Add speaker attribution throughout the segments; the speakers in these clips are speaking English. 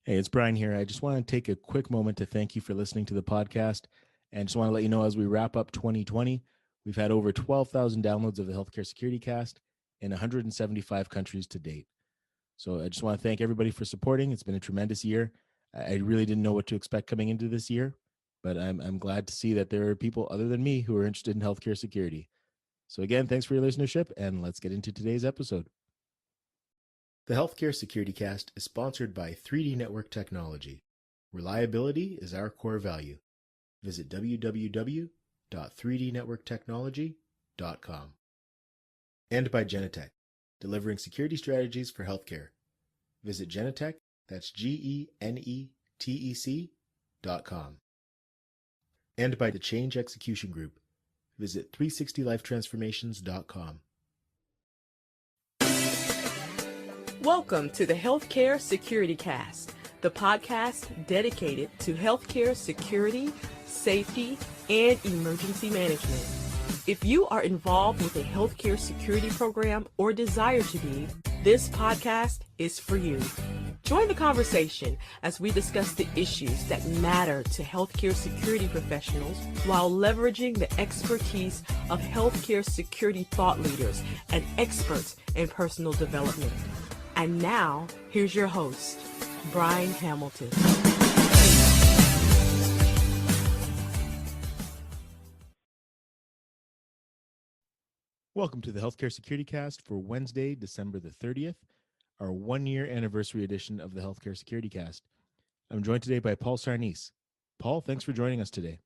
Speaker 1: Hey, it's Brian here. I just want to take a quick moment to thank you for listening to the podcast. And just want to let you know as we wrap up 2020, we've had over 12,000 downloads of the Healthcare Security Cast in 175 countries to date. So I just want to thank everybody for supporting. It's been a tremendous year. I really didn't know what to expect coming into this year, but I'm glad to see that there are people other than me who are interested in healthcare security. So again, thanks for your listenership, and let's get into today's episode. The Healthcare Security Cast is sponsored by 3D Network Technology. Reliability is our core value. Visit www.3dnetworktechnology.com. And by Genetec, delivering security strategies for healthcare. Visit Genetec, that's GENETEC.com. And by the Change Execution Group. Visit 360lifetransformations.com.
Speaker 2: Welcome to the Healthcare Security Cast, the podcast dedicated to healthcare security, safety, and emergency management. If you are involved with a healthcare security program or desire to be, this podcast is for you. Join the conversation as we discuss the issues that matter to healthcare security professionals while leveraging the expertise of healthcare security thought leaders and experts in personal development. And now, here's your host, Brian Hamilton.
Speaker 1: Welcome to the Healthcare Security Cast for Wednesday, December the 30th, our one-year anniversary edition of the Healthcare Security Cast. I'm joined today by Paul Sarnese. Paul, thanks for joining us today.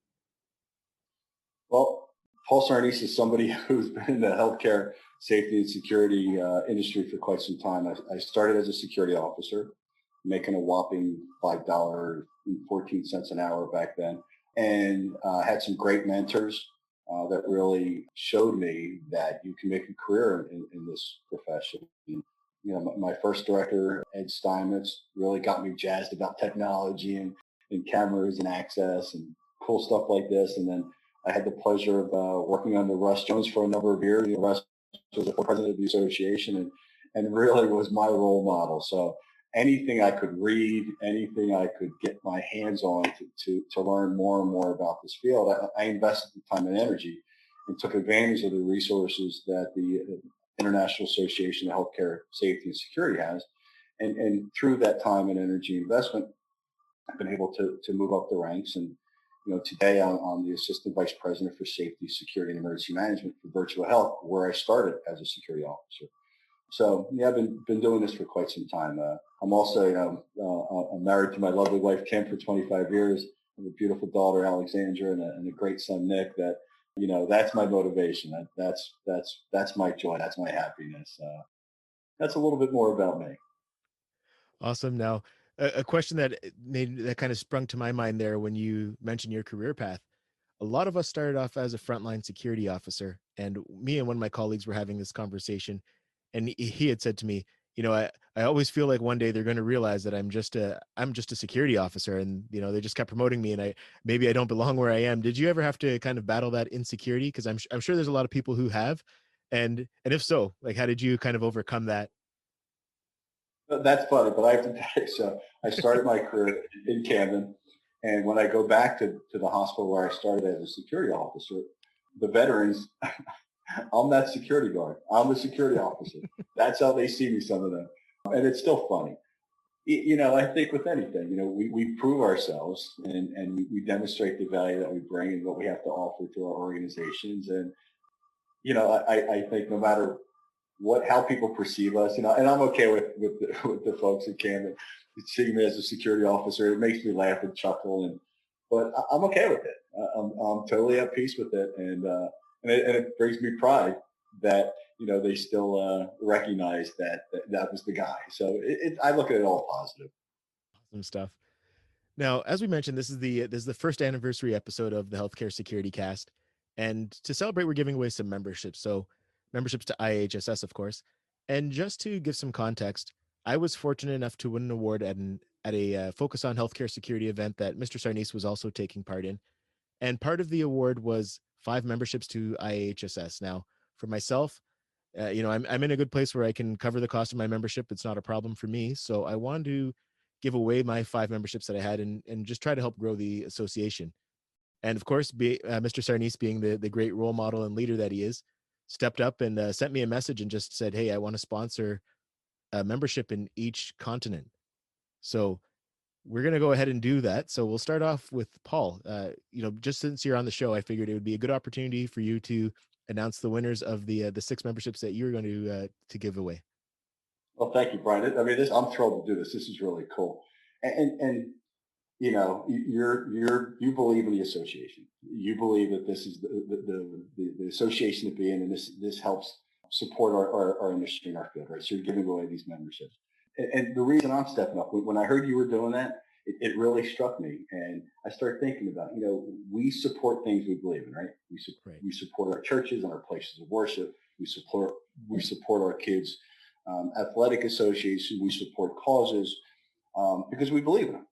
Speaker 3: Well, Paul Sarnese is somebody who's been in the healthcare safety and security industry for quite some time. I started as a security officer, making a whopping $5.14 an hour back then, and had some great mentors that really showed me that you can make a career in this profession. And, you know, my first director, Ed Steinmetz, really got me jazzed about technology and cameras and access and cool stuff like this. And then I had the pleasure of working under Russ Jones for a number of years. Russ was the president of the association and really was my role model. So anything I could read, anything I could get my hands on to learn more and more about this field, I invested the time and energy and took advantage of the resources that the International Association of Healthcare Safety and Security has. And through that time and energy investment, I've been able to move up the ranks. And you know, today I'm the Assistant Vice President for Safety, Security, and Emergency Management for Virtual Health, where I started as a security officer. So yeah, I've been doing this for quite some time. I'm also, I'm married to my lovely wife Kim for 25 years. I have a beautiful daughter Alexandra and a great son Nick. That that's my motivation. That's my joy. That's my happiness. That's a little bit more about me.
Speaker 1: Awesome. Now, a question that kind of sprung to my mind there when you mentioned your career path. A lot of us started off as a frontline security officer, and me and one of my colleagues were having this conversation, and he had said to me, I always feel like one day they're going to realize that I'm just a security officer, and they just kept promoting me, and maybe I don't belong where I am. Did you ever have to kind of battle that insecurity? Because I'm sure there's a lot of people who have, and if so, like, how did you kind of overcome that?
Speaker 3: That's funny, but I have to tell you, so I started my career in Camden, and when I go back to the hospital where I started as a security officer, the veterans, I'm that security guard. I'm the security officer. That's how they see me, some of them. And it's still funny. I think with anything, we prove ourselves and we demonstrate the value that we bring and what we have to offer to our organizations. And, I think no matter how people perceive us, and I'm okay with the folks at Camden seeing me as a security officer. It makes me laugh and chuckle, but I'm okay with it. I'm totally at peace with it, and it brings me pride that they still recognize that was the guy. So I look at it all positive.
Speaker 1: Awesome stuff. Now, as we mentioned, this is the first anniversary episode of the Healthcare Security Cast, and to celebrate, we're giving away some memberships. So memberships to IHSS, of course. And just to give some context, I was fortunate enough to win an award at a Focus on Healthcare Security event that Mr. Sarnese was also taking part in. And part of the award was 5 memberships to IHSS. Now, for myself, I'm in a good place where I can cover the cost of my membership. It's not a problem for me. So I wanted to give away my 5 memberships that I had and just try to help grow the association. And of course, Mr. Sarnese, being the great role model and leader that he is, stepped up and sent me a message and just said, "Hey, I want to sponsor a membership in each continent." So we're going to go ahead and do that. So we'll start off with Paul. Just since you're on the show, I figured it would be a good opportunity for you to announce the winners of the 6 memberships that you're going to give away.
Speaker 3: Well, thank you, Brian. I mean, I'm thrilled to do this. This is really cool. And you believe in the association. You believe that this is the association to be in, and this helps support our industry and our field, right? So you're giving away these memberships. And the reason I'm stepping up, when I heard you were doing that, it really struck me. And I started thinking about, we support things we believe in, right? We support our churches and our places of worship. We support our kids' athletic association. We support causes because we believe in them.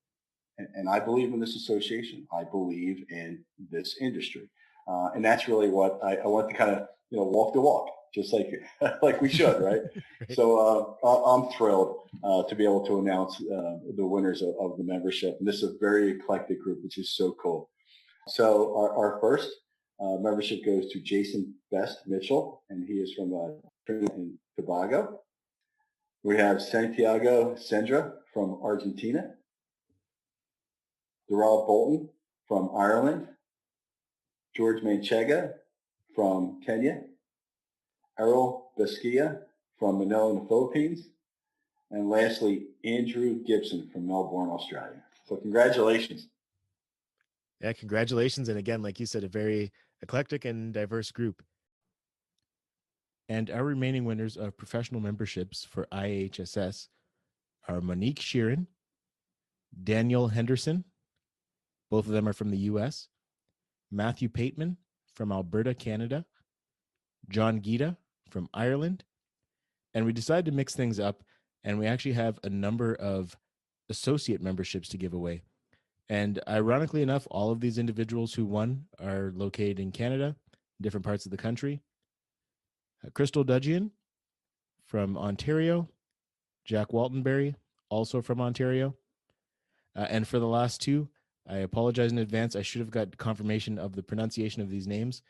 Speaker 3: And I believe in this association. I believe in this industry. And that's really what I want to kind of, walk the walk, just like we should, right?
Speaker 1: Right.
Speaker 3: So I'm thrilled to be able to announce the winners of the membership. And this is a very eclectic group, which is so cool. So our first membership goes to Jason Best Mitchell, and he is from Trinidad and Tobago. We have Santiago Sendra from Argentina. Darrell Bolton from Ireland, George Manchega from Kenya, Errol Basquia from Manila in the Philippines, and lastly, Andrew Gibson from Melbourne, Australia. So congratulations.
Speaker 1: Yeah, congratulations. And again, like you said, a very eclectic and diverse group. And our remaining winners of professional memberships for IHSS are Monique Sheeran, Daniel Henderson, both of them are from the US, Matthew Pateman from Alberta, Canada, John Gita from Ireland. And we decided to mix things up, and we actually have a number of associate memberships to give away. And ironically enough, all of these individuals who won are located in Canada, different parts of the country. Crystal Dudgeon from Ontario, Jack Waltonberry, also from Ontario. And for the last 2, I apologize in advance. I should have got confirmation of the pronunciation of these names.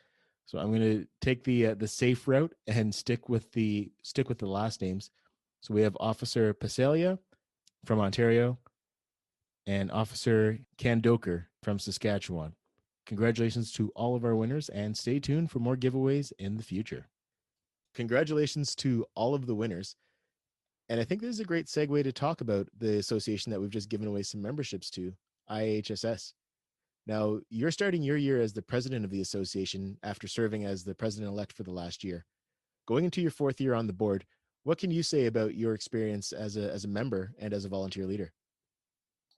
Speaker 1: So I'm going to take the safe route and stick with the last names. So we have Officer Pasalia from Ontario and Officer Kandoker from Saskatchewan. Congratulations to all of our winners, and stay tuned for more giveaways in the future. Congratulations to all of the winners. And I think this is a great segue to talk about the association that we've just given away some memberships to, IHSS. Now, you're starting your year as the president of the association after serving as the president-elect for the last year. Going into your 4th year on the board, what can you say about your experience as a member and as a volunteer leader?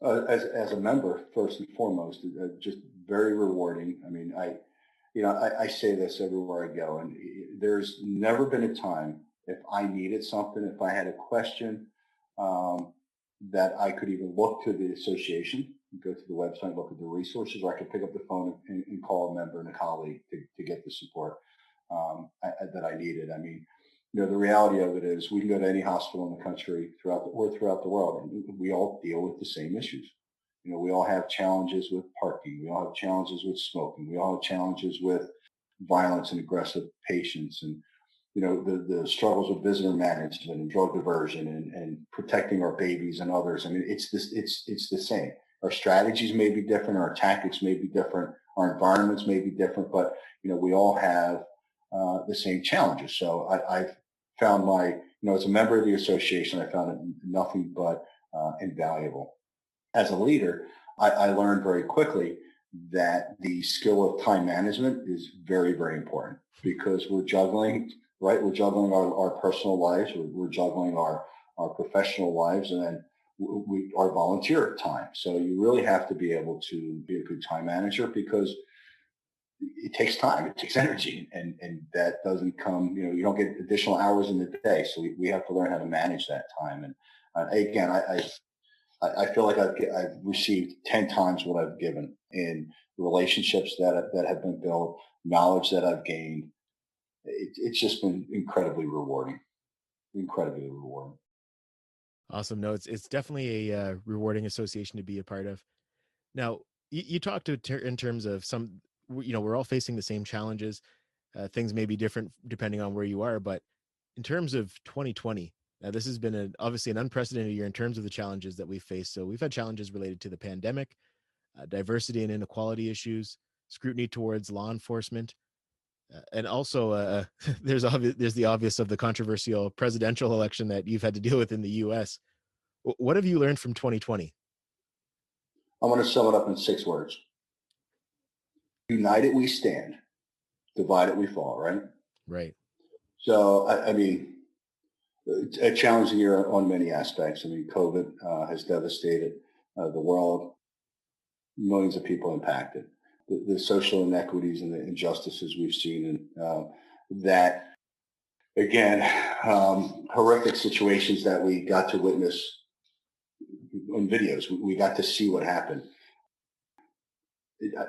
Speaker 3: As a member, first and foremost, just very rewarding. I mean, I say this everywhere I go, and there's never been a time if I needed something, if I had a question, that I could even look to the association, go to the website, look at the resources, or I could pick up the phone and call a member and a colleague to get the support that I needed. I mean, the reality of it is we can go to any hospital in the country throughout the world, and we all deal with the same issues. We all have challenges with parking. We all have challenges with smoking. We all have challenges with violence and aggressive patients, and the struggles with visitor management and drug diversion and protecting our babies and others. I mean, it's the same. Our strategies may be different, our tactics may be different, our environments may be different, but we all have the same challenges. So I've found as a member of the association, I found it nothing but invaluable. As a leader, I learned very quickly that the skill of time management is very, very important, because we're juggling, right? We're juggling our personal lives, we're juggling our professional lives, and then our volunteer time. So you really have to be able to be a good time manager, because it takes time, it takes energy, and that doesn't come, you don't get additional hours in the day. So we have to learn how to manage that time. And again, I feel like I've received 10 times what I've given in relationships that have been built, knowledge that I've gained. It's just been incredibly rewarding.
Speaker 1: Awesome. No, it's definitely a rewarding association to be a part of. Now, you talked in terms of some, we're all facing the same challenges. Things may be different depending on where you are, but in terms of 2020, now this has been obviously an unprecedented year in terms of the challenges that we've faced. So we've had challenges related to the pandemic, diversity and inequality issues, scrutiny towards law enforcement, and also there's the obvious of the controversial presidential election that you've had to deal with in the U.S. What have you learned from 2020?
Speaker 3: I want to sum it up in 6 words. United we stand, divided we fall, right?
Speaker 1: Right.
Speaker 3: So, I mean, a challenging year on many aspects. I mean, COVID has devastated the world, millions of people impacted. The social inequities and the injustices we've seen, and that, again, horrific situations that we got to witness on videos. We got to see what happened.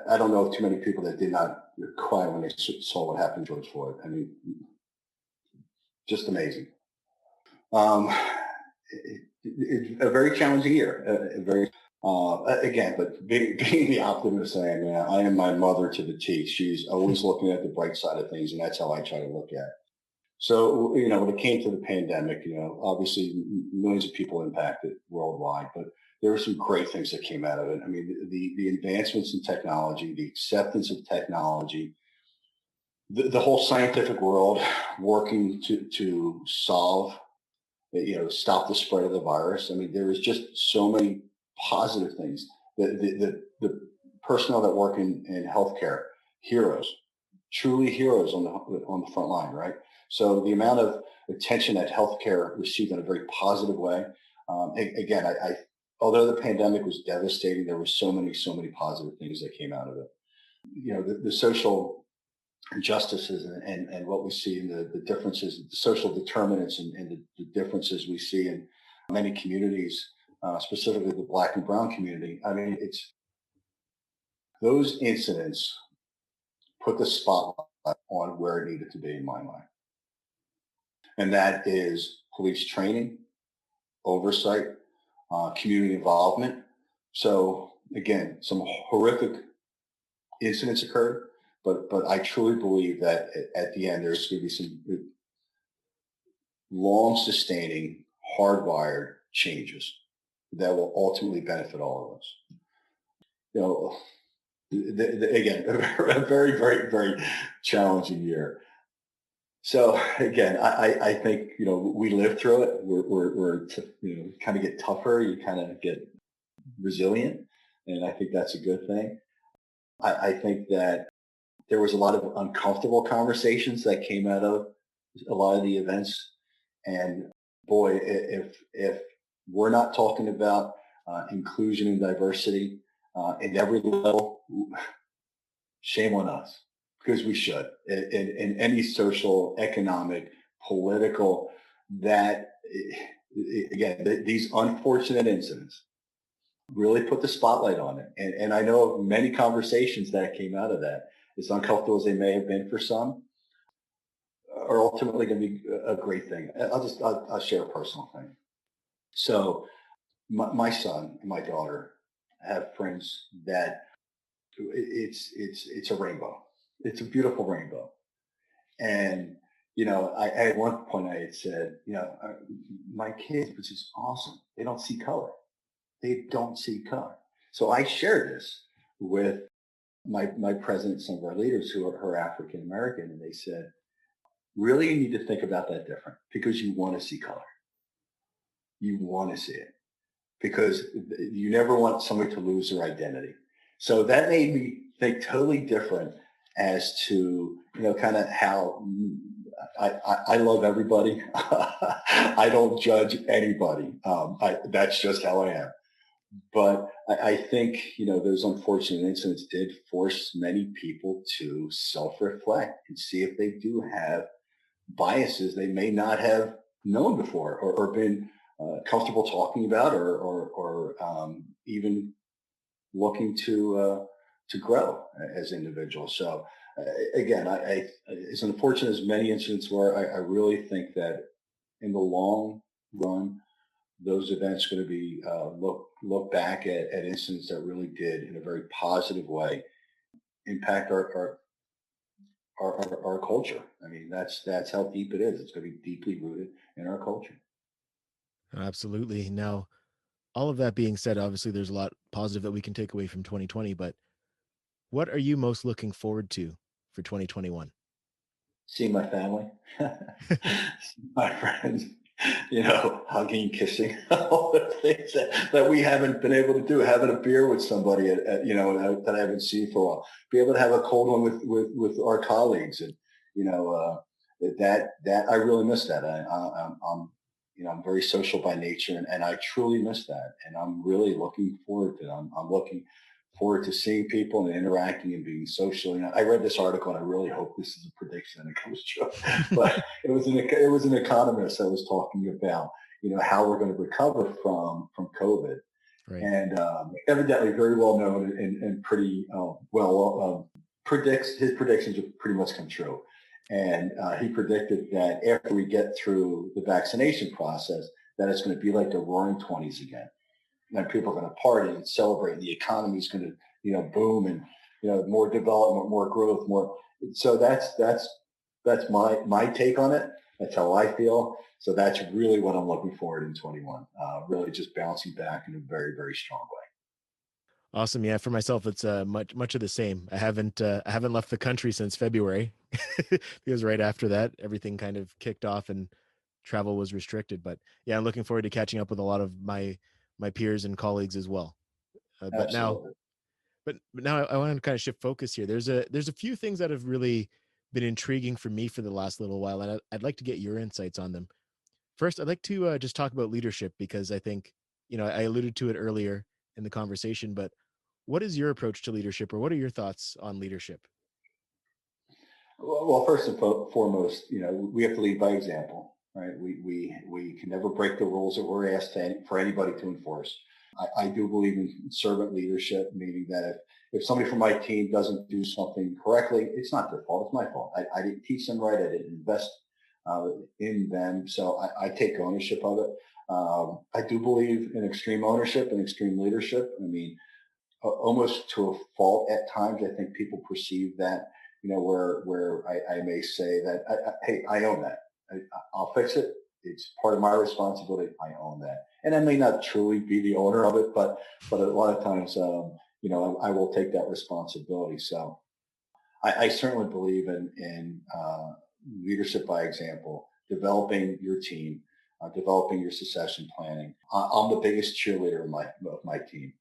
Speaker 3: I don't know too many people that did not cry when they saw what happened to George Floyd. I mean, just amazing. It's a very challenging year. Again, but being the optimist I am, I am my mother to the T. She's always looking at the bright side of things, and that's how I try to look at it. So, when it came to the pandemic, obviously millions of people impacted worldwide, but there were some great things that came out of it. I mean, the advancements in technology, the acceptance of technology, the whole scientific world working to solve, stop the spread of the virus. I mean, there was just so many positive things. The personnel that work in healthcare, heroes, truly heroes on the front line, right? So the amount of attention that healthcare received in a very positive way. Again, although the pandemic was devastating, there were so many positive things that came out of it. The social injustices and what we see in the differences, the social determinants and the differences we see in many communities, specifically the Black and Brown community. I mean, it's those incidents put the spotlight on where it needed to be in my mind. And that is police training, oversight, community involvement. So again, some horrific incidents occurred, but I truly believe that at the end there's going to be some long-sustaining, hardwired changes that will ultimately benefit all of us. Again, a very, very, very challenging year. So again, I think we live through it. We're kind of get tougher. You kind of get resilient, and I think that's a good thing. I think that there was a lot of uncomfortable conversations that came out of a lot of the events, and boy, if we're not talking about inclusion and diversity in every level, shame on us. Because we should, in any social, economic, political, that, again, these unfortunate incidents really put the spotlight on it. And I know of many conversations that came out of that, as uncomfortable as they may have been for some, are ultimately going to be a great thing. I'll share a personal thing. So my son and my daughter have friends that it's a rainbow. It's a beautiful rainbow. And, at one point I had said, my kids, which is awesome, they don't see color. They don't see color. So I shared this with my president, some of our leaders who are African American, and they said, really, you need to think about that different because you want to see color. You want to see it because you never want somebody to lose their identity. So that made me think totally different as to, kind of how I love everybody. I don't judge anybody. That's just how I am. But I think, those unfortunate incidents did force many people to self-reflect and see if they do have biases they may not have known before or been comfortable talking about or even looking to grow as individuals. So again, I as unfortunate as many incidents were, I really think that in the long run, those events going to be look back at incidents that really did, in a very positive way, impact our culture. I mean, that's how deep it is. It's going to be deeply rooted in our culture.
Speaker 1: Absolutely. Now, all of that being said, obviously there's a lot positive that we can take away from 2020, but what are you most looking forward to for 2021?
Speaker 3: Seeing my family, my friends, hugging, kissing, all the things that we haven't been able to do. Having a beer with somebody, that I haven't seen for a while. Be able to have a cold one with our colleagues, and that I really miss that. I'm very social by nature, and I truly miss that. And I'm really looking forward to it. I'm looking forward to seeing people and interacting and being social. I read this article, and I really hope this is a prediction and it comes true. But it was an economist that was talking about how we're going to recover from COVID,
Speaker 1: Right.
Speaker 3: and evidently very well known and pretty predicts his predictions have pretty much come true. And he predicted that after we get through the vaccination process, that it's going to be like the Roaring '20s again. And people are going to party and celebrate, and the economy is going to, boom, and more development, more growth, more. So that's my take on it. That's how I feel. So that's really what I'm looking forward in 21. Really, just bouncing back in a very, very strong way.
Speaker 1: Awesome. Yeah, for myself, it's much of the same. I haven't left the country since February because right after that, everything kind of kicked off and travel was restricted. But yeah, I'm looking forward to catching up with a lot of my peers and colleagues as well. But now,
Speaker 3: Absolutely.
Speaker 1: but now I want to kind of shift focus here. There's a few things that have really been intriguing for me for the last little while, and I'd like to get your insights on them. First, I'd like to just talk about leadership because I think I alluded to it earlier in the conversation, but what is your approach to leadership, or what are your thoughts on leadership?
Speaker 3: Well, first and foremost, we have to lead by example, right? We can never break the rules that we're asked for anybody to enforce. I do believe in servant leadership, meaning that if somebody from my team doesn't do something correctly, it's not their fault. It's my fault. I didn't teach them right. I didn't invest in them. So I take ownership of it. I do believe in extreme ownership and extreme leadership. I mean, almost to a fault at times. I think people perceive that, where I may say that, hey, I own that. I'll fix it. It's part of my responsibility. I own that. And I may not truly be the owner of it, but a lot of times, I will take that responsibility. So I certainly believe in leadership by example, developing your team, developing your succession planning. I'm the biggest cheerleader of my team.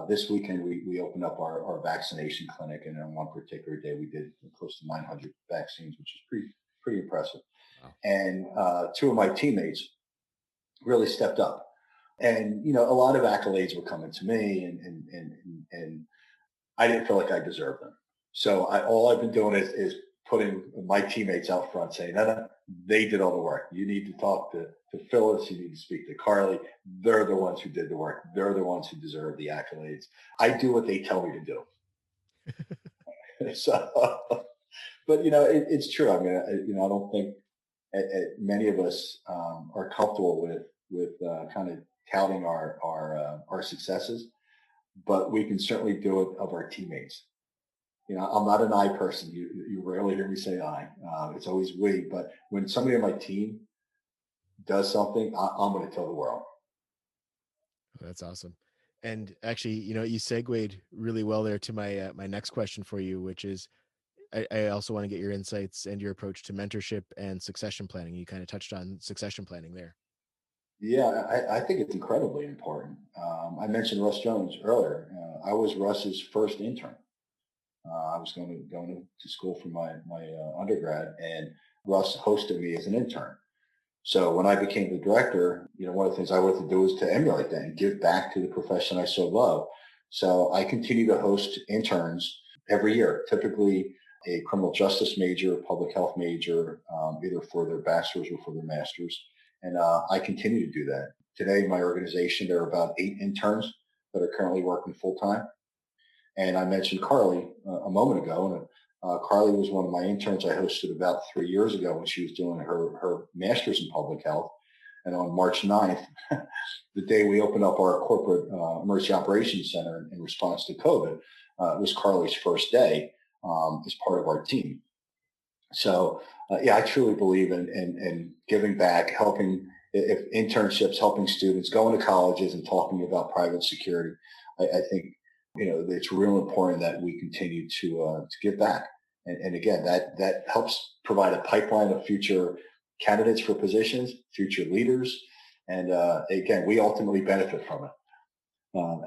Speaker 3: This weekend, we opened up our vaccination clinic, and on one particular day, we did close to 900 vaccines, which is pretty impressive.
Speaker 1: Wow.
Speaker 3: And two of my teammates really stepped up, and a lot of accolades were coming to me, and I didn't feel like I deserved them. So all I've been doing is putting my teammates out front, saying, no, they did all the work. You need to talk to Phyllis. You need to speak to Carly. They're the ones who did the work. They're the ones who deserve the accolades. I do what they tell me to do. So, but it's true. I mean, I don't think many of us are comfortable with kind of touting our successes, but we can certainly do it of our teammates. I'm not an I person. You rarely hear me say I. It's always we. But when somebody on my team does something, I'm going to tell the world.
Speaker 1: That's awesome. And actually, you segued really well there to my next question for you, which is I also want to get your insights and your approach to mentorship and succession planning. You kind of touched on succession planning there.
Speaker 3: Yeah, I think it's incredibly important. I mentioned Russ Jones earlier. I was Russ's first intern. I was going to school for my undergrad, and Russ hosted me as an intern. So when I became the director, one of the things I wanted to do was to emulate that and give back to the profession I so love. So I continue to host interns every year, typically a criminal justice major, a public health major, either for their bachelor's or for their master's. And I continue to do that. Today, in my organization, there are about 8 interns that are currently working full time. And I mentioned Carly a moment ago, and Carly was one of my interns I hosted about 3 years ago when she was doing her master's in public health. And on March 9th, the day we opened up our corporate emergency operations center in response to COVID, it was Carly's first day as part of our team. So, yeah, I truly believe in giving back, helping if internships, helping students, going to colleges and talking about private security. I think, it's real important that we continue to give back. And again, that helps provide a pipeline of future candidates for positions, future leaders. And again, we ultimately benefit from it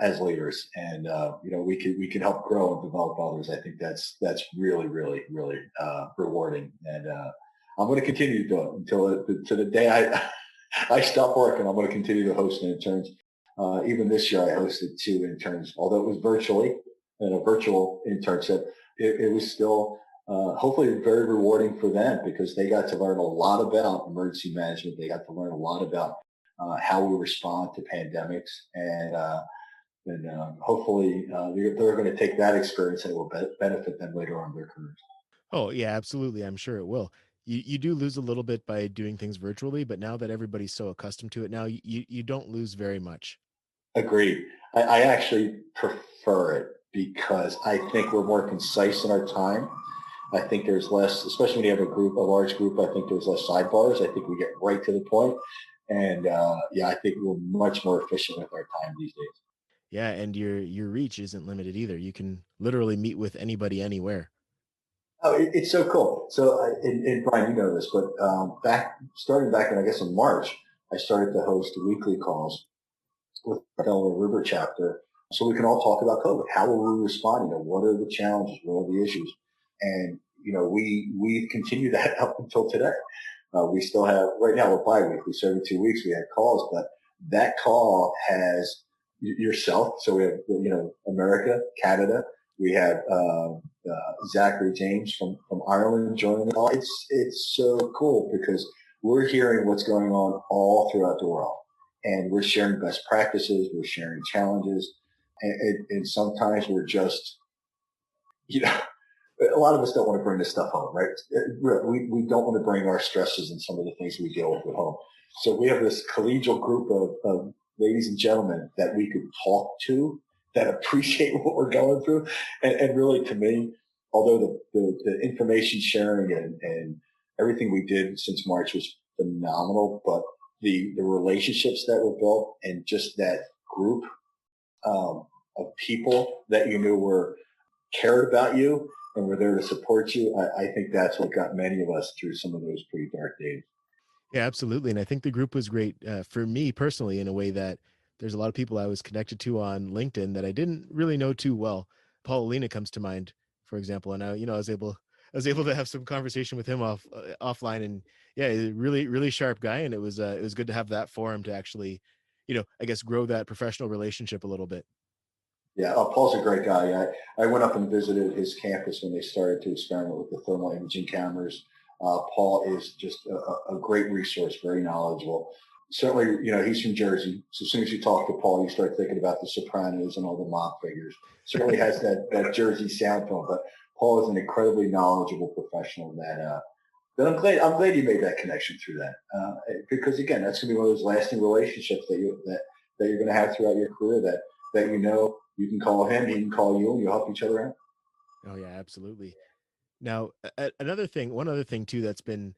Speaker 3: as leaders, and we can help grow and develop others. I think that's really, really, really rewarding, and I'm going to continue to do it until to the day I stop working. I'm going to continue to host interns. Even this year, I hosted 2 interns, although it was virtually in a virtual internship. It was still hopefully very rewarding for them because they got to learn a lot about emergency management. They got to learn a lot about how we respond to pandemics, and hopefully they're going to take that experience and it will benefit them later on in their careers.
Speaker 1: Oh, yeah, absolutely. I'm sure it will. You do lose a little bit by doing things virtually, but now that everybody's so accustomed to it now, you don't lose very much.
Speaker 3: Agreed. I actually prefer it because I think we're more concise in our time. I think there's less, especially when you have a large group, I think there's less sidebars. I think we get right to the point. And yeah, I think we're much more efficient with our time these days.
Speaker 1: Yeah, and your reach isn't limited either. You can literally meet with anybody anywhere.
Speaker 3: Oh, it's so cool. So, and Brian, you know this, but starting back in, I guess, in March, I started to host weekly calls with the Delaware River chapter so we can all talk about COVID. How are we responding? What are the challenges? What are the issues? And, we continue that up until today. We still have, right now we're bi-weekly, so every 2 weeks we have calls, but that call has yourself. So we have, America, Canada. We have Zachary James from Ireland joining the call. It's so cool because we're hearing what's going on all throughout the world. And we're sharing best practices, we're sharing challenges, and sometimes we're just, a lot of us don't want to bring this stuff home, right? We don't want to bring our stresses and some of the things we deal with at home. So we have this collegial group of ladies and gentlemen that we could talk to that appreciate what we're going through. And really, to me, although the information sharing and everything we did since March was phenomenal, but the relationships that were built and just that group of people that you knew were cared about you and were there to support you, I think that's what got many of us through some of those pretty dark days.
Speaker 1: Yeah, absolutely. And I think the group was great for me personally in a way that there's a lot of people I was connected to on LinkedIn that I didn't really know too well. Paul Allena comes to mind, for example, and I was able to have some conversation with him offline, and yeah, he's a really really sharp guy, and it was good to have that forum to actually, I guess grow that professional relationship a little bit.
Speaker 3: Yeah, Paul's a great guy. I went up and visited his campus when they started to experiment with the thermal imaging cameras. Paul is just a great resource, very knowledgeable. Certainly, he's from Jersey. So as soon as you talk to Paul, you start thinking about the Sopranos and all the mob figures. Certainly has that Jersey sound to him. But Paul is an incredibly knowledgeable professional that I'm glad you made that connection through that. Because again, that's going to be one of those lasting relationships that you're going to have throughout your career that you can call him, he can call you, and you help each other out.
Speaker 1: Oh yeah, absolutely. Now, one other thing too that's been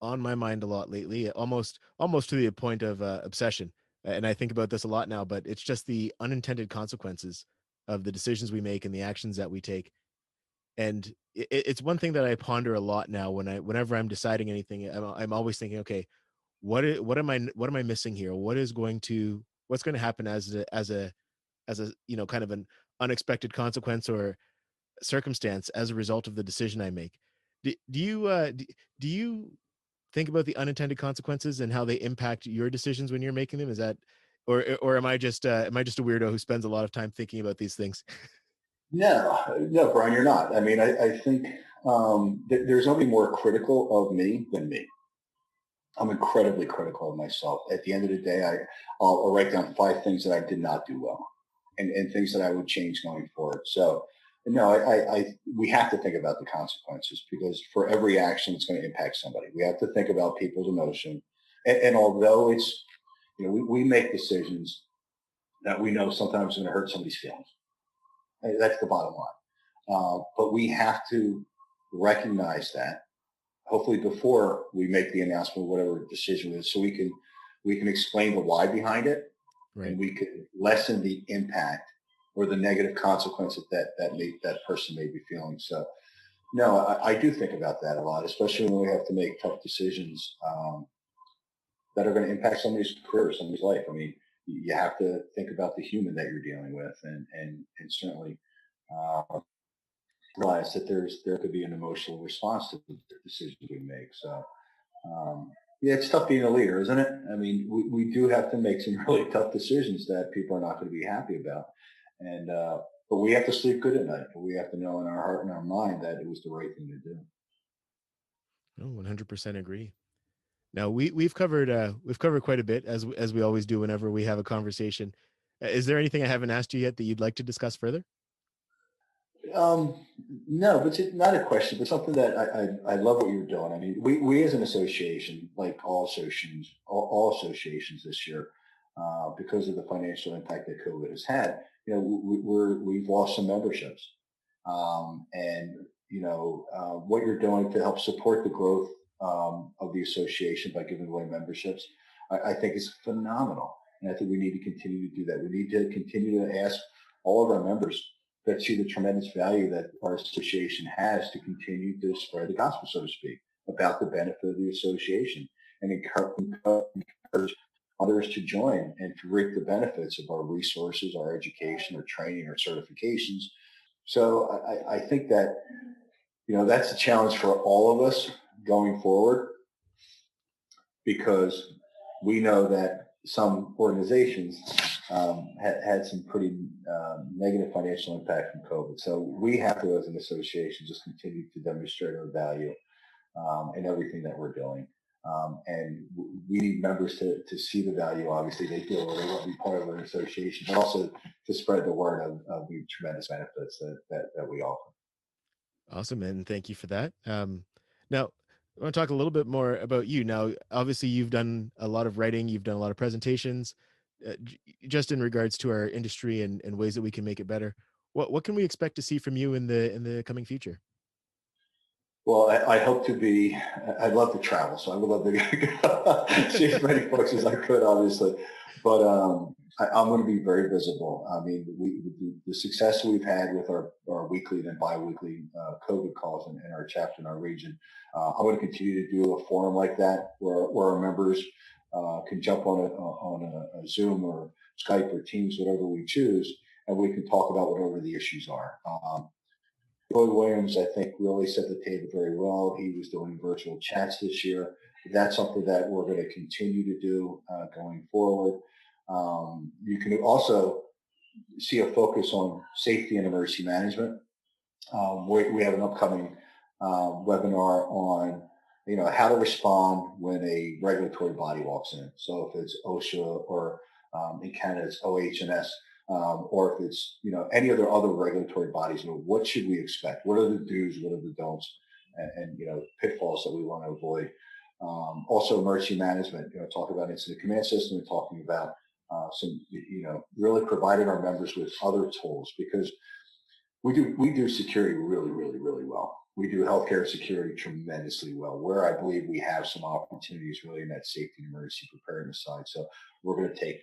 Speaker 1: on my mind a lot lately, almost to the point of obsession. And I think about this a lot now, but it's just the unintended consequences of the decisions we make and the actions that we take. And it's one thing that I ponder a lot now whenever I'm deciding anything. I'm always thinking, okay, what am I missing here? What's going to happen as a kind of an unexpected consequence or circumstance as a result of the decision I make. Do you think about the unintended consequences and how they impact your decisions when you're making them? Is that, or am I just a weirdo who spends a lot of time thinking about these things?
Speaker 3: No, no, Brian, you're not. I mean, I think there's nobody more critical of me than me. I'm incredibly critical of myself. At the end of the day, I'll write down 5 things that I did not do well, and things that I would change going forward. So, no, we have to think about the consequences because for every action, it's going to impact somebody. We have to think about people's emotion. And although it's, we make decisions that we know sometimes going to hurt somebody's feelings. That's the bottom line. But we have to recognize that, hopefully before we make the announcement, whatever decision it is, so we can explain the why behind it,
Speaker 1: Right.
Speaker 3: and we can lessen the impact or the negative consequences that person may be feeling. So, no, I do think about that a lot, especially when we have to make tough decisions that are going to impact somebody's career, somebody's life. I mean, you have to think about the human that you're dealing with, and certainly realize that there could be an emotional response to the decisions we make. So, yeah, it's tough being a leader, isn't it? I mean, we do have to make some really tough decisions that people are not going to be happy about, and but we have to sleep good at night. We have to know in our heart and our mind that it was the right thing to do.
Speaker 1: No, 100% agree. Now we've covered quite a bit as we always do whenever we have a conversation. Is there anything I haven't asked you yet that you'd like to discuss further?
Speaker 3: Um, no, but it's not a question, but something that I love what you're doing. I mean, we as an association, like all associations this year, because of the financial impact that COVID has had, we've lost some memberships. And, what you're doing to help support the growth of the association by giving away memberships, I think is phenomenal. And I think we need to continue to do that. We need to continue to ask all of our members that see the tremendous value that our association has to continue to spread the gospel, so to speak, about the benefit of the association, and encourage others to join and to reap the benefits of our resources, our education, our training, our certifications. So I think that, that's a challenge for all of us going forward, because we know that some organizations had some pretty negative financial impact from COVID. So we have to, as an association, just continue to demonstrate our value in everything that we're doing. And we need members to see the value. Obviously, they feel they want to be part of an association, but also to spread the word of the tremendous benefits that we offer.
Speaker 1: Awesome, and thank you for that. Now, I want to talk a little bit more about you. Now, obviously, you've done a lot of writing, you've done a lot of presentations, just in regards to our industry and ways that we can make it better. What can we expect to see from you in the coming future?
Speaker 3: Well, I hope to be. I'd love to travel, so I would love to see as many books as I could, obviously. But I'm going to be very visible. I mean, the success we've had with our weekly and biweekly COVID calls in our chapter in our region, I'm going to continue to do a forum like that where our members can jump on a Zoom or Skype or Teams, whatever we choose, and we can talk about whatever the issues are. Roy Williams, I think, really set the table very well. He was doing virtual chats this year. That's something that we're going to continue to do going forward. You can also see a focus on safety and emergency management. We have an upcoming webinar on, how to respond when a regulatory body walks in. So if it's OSHA or in Canada it's OH&S, or if it's, any other regulatory bodies, what should we expect? What are the do's? What are the don'ts? And pitfalls that we want to avoid. Also emergency management, talk about incident command system and talking about some, really providing our members with other tools, because we do security really, really, really well. We do healthcare security tremendously well, where I believe we have some opportunities really in that safety and emergency preparedness side. So we're going to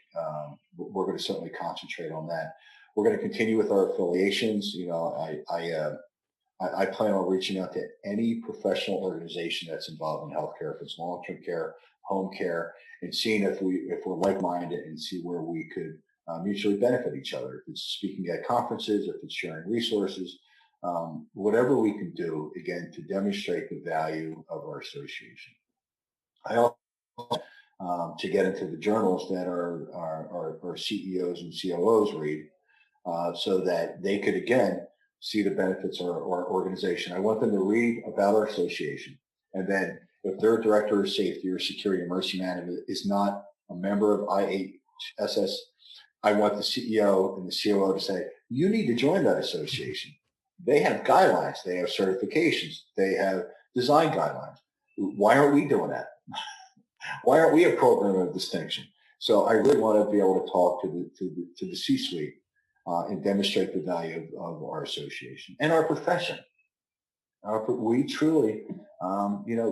Speaker 3: we're going to certainly concentrate on that. We're going to continue with our affiliations. I plan on reaching out to any professional organization that's involved in healthcare, if it's long-term care, home care, and seeing if we're like-minded and see where we could mutually benefit each other. If it's speaking at conferences, if it's sharing resources, whatever we can do, again, to demonstrate the value of our association. I also to get into the journals that our CEOs and COOs read, so that they could, again, see the benefits of our organization. I want them to read about our association. And then if their director of safety or security emergency management is not a member of IHSS, I want the CEO and the COO to say, you need to join that association. They have guidelines, they have certifications, they have design guidelines. Why aren't we doing that? Why aren't we a program of distinction? So I really want to be able to talk to the C-suite and demonstrate the value of our association and our profession. We truly,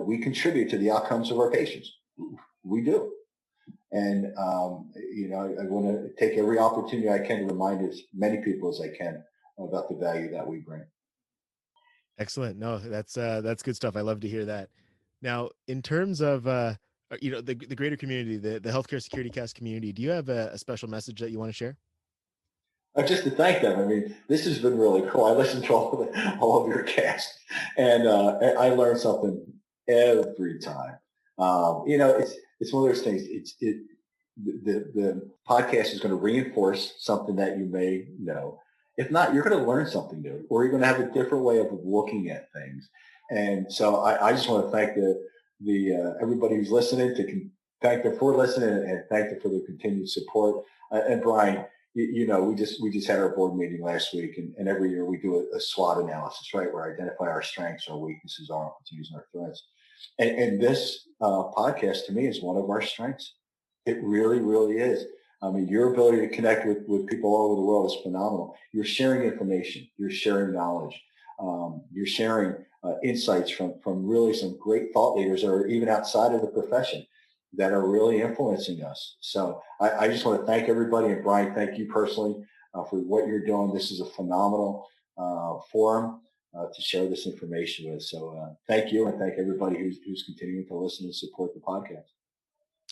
Speaker 3: we contribute to the outcomes of our patients. We do. And, I want to take every opportunity I can to remind as many people as I can about the value that we bring.
Speaker 1: Excellent. No, that's good stuff. I love to hear that. Now, in terms of, the greater community, the Healthcare Security Cast community, do you have a special message that you want to share?
Speaker 3: Just to thank them. I mean, this has been really cool. I listened to all of your casts, and I learned something every time. It's one of those things. The podcast is going to reinforce something that you may know. If not, you're going to learn something new, or you're going to have a different way of looking at things. And so I just want to thank the everybody who's listening. Thank them for listening and thank them for their continued support. And Brian, we just had our board meeting last week, and every year we do a SWOT analysis, right, where we identify our strengths, our weaknesses, our opportunities, and our threats. And this podcast to me is one of our strengths. It really, really is. I mean, your ability to connect with people all over the world is phenomenal. You're sharing information. You're sharing knowledge. You're sharing insights from really some great thought leaders that are even outside of the profession that are really influencing us. So I just want to thank everybody. And Brian, thank you personally for what you're doing. This is a phenomenal forum to share this information with. So thank you, and thank everybody who's continuing to listen and support the podcast.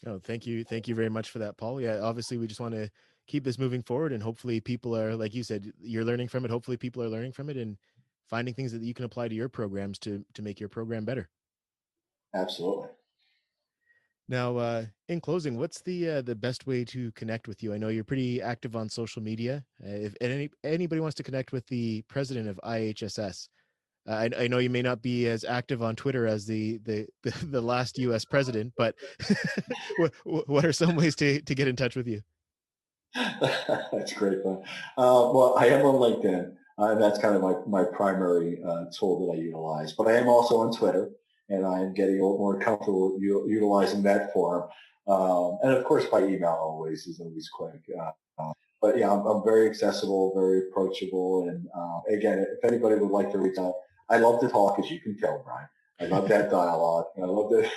Speaker 1: Oh, thank you. Thank you very much for that, Paul. Yeah, obviously we just want to keep this moving forward, and hopefully people are, like you said, you're learning from it. Hopefully people are learning from it and finding things that you can apply to your programs to make your program better.
Speaker 3: Absolutely.
Speaker 1: Now, in closing, what's the best way to connect with you? I know you're pretty active on social media. If anybody wants to connect with the president of IHSS, I know you may not be as active on Twitter as the last U.S. president, but what are some ways to get in touch with you?
Speaker 3: That's great fun. Well, I am on LinkedIn, and that's kind of my primary tool that I utilize. But I am also on Twitter, and I am getting a little more comfortable utilizing that forum. And of course, by email always is always quick. But yeah, I'm very accessible, very approachable. And again, if anybody would like to reach out, I love to talk, as you can tell, Brian. I love that dialogue. I love that.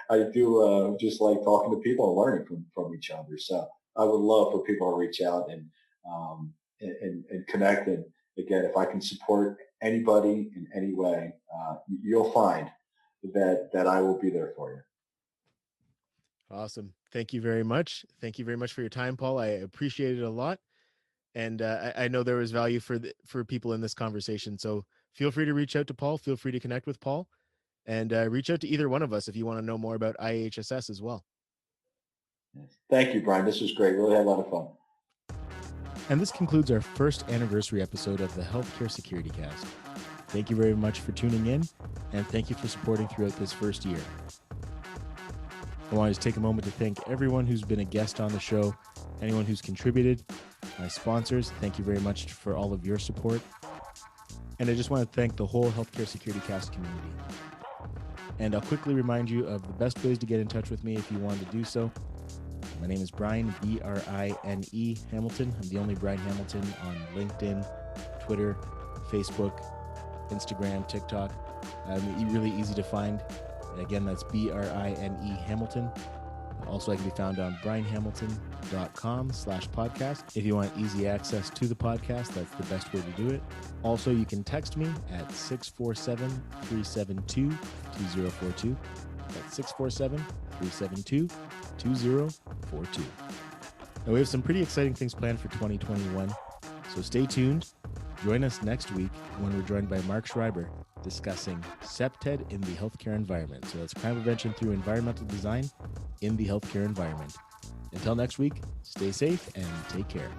Speaker 3: I do just like talking to people and learning from each other. So I would love for people to reach out and connect. And again, if I can support anybody in any way, you'll find that I will be there for you.
Speaker 1: Awesome. Thank you very much. Thank you very much for your time, Paul. I appreciate it a lot. And I know there was value for people in this conversation. So feel free to reach out to Paul. Feel free to connect with Paul, and reach out to either one of us if you want to know more about IHSS as well.
Speaker 3: Thank you, Brian. This was great. Really had a lot of fun.
Speaker 1: And this concludes our first anniversary episode of the Healthcare Security Cast. Thank you very much for tuning in, and thank you for supporting throughout this first year. I wanted to take a moment to thank everyone who's been a guest on the show, anyone who's contributed, my sponsors. Thank you very much for all of your support. And I just want to thank the whole Healthcare Security Cast community. And I'll quickly remind you of the best ways to get in touch with me if you want to do so. My name is Brian, B-R-I-N-E Hamilton. I'm the only Brian Hamilton on LinkedIn, Twitter, Facebook, Instagram, TikTok. Really easy to find. Again, that's B-R-I-N-E Hamilton. Also, I can be found on brianhamilton.com/podcast. If you want easy access to the podcast, that's the best way to do it. Also, you can text me at 647-372-2042. That's 647-372-2042. Now, we have some pretty exciting things planned for 2021, so stay tuned. Join us next week when we're joined by Mark Schreiber discussing CPTED in the healthcare environment. So that's crime prevention through environmental design in the healthcare environment. Until next week, stay safe and take care.